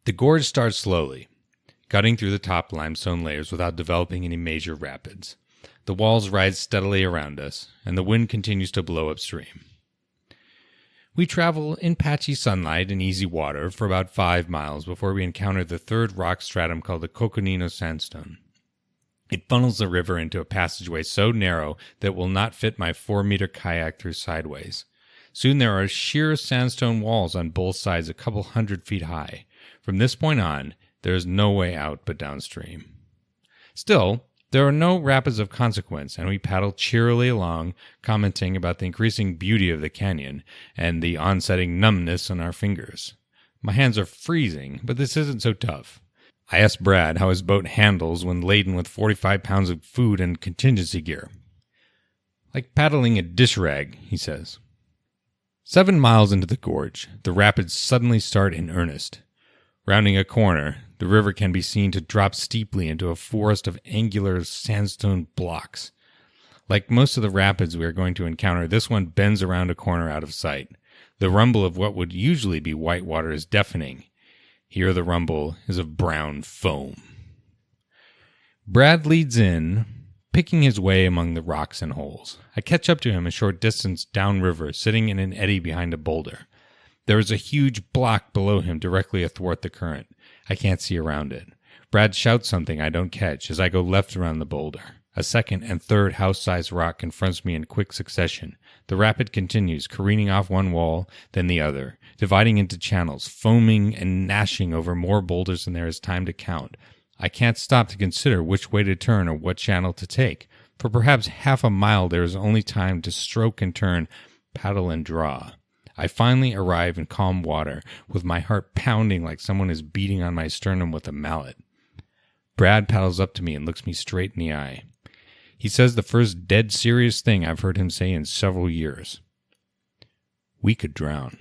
The gorge starts slowly, cutting through the top limestone layers without developing any major rapids. The walls rise steadily around us, and the wind continues to blow upstream. We travel in patchy sunlight and easy water for about 5 miles before we encounter the third rock stratum called the Coconino Sandstone. It funnels the river into a passageway so narrow that it will not fit my 4-meter kayak through sideways. Soon there are sheer sandstone walls on both sides a couple 100 feet high. From this point on, there is no way out but downstream. Still, there are no rapids of consequence, and we paddle cheerily along, commenting about the increasing beauty of the canyon and the onsetting numbness on our fingers. My hands are freezing, but this isn't so tough. I ask Brad how his boat handles when laden with 45 pounds of food and contingency gear. Like paddling a dish rag, he says. 7 miles into the gorge, the rapids suddenly start in earnest. Rounding a corner, the river can be seen to drop steeply into a forest of angular sandstone blocks. Like most of the rapids we are going to encounter, this one bends around a corner out of sight. The rumble of what would usually be white water is deafening. Here the rumble is of brown foam. Brad leads in, picking his way among the rocks and holes. I catch up to him a short distance downriver, sitting in an eddy behind a boulder. There is a huge block below him directly athwart the current. I can't see around it. Brad shouts something I don't catch as I go left around the boulder. A second and third house-sized rock confronts me in quick succession. The rapid continues, careening off one wall, then the other, dividing into channels, foaming and gnashing over more boulders than there is time to count. I can't stop to consider which way to turn or what channel to take. For perhaps half a mile there is only time to stroke and turn, paddle and draw. I finally arrive in calm water, with my heart pounding like someone is beating on my sternum with a mallet. Brad paddles up to me and looks me straight in the eye. He says the first dead serious thing I've heard him say in several years. We could drown.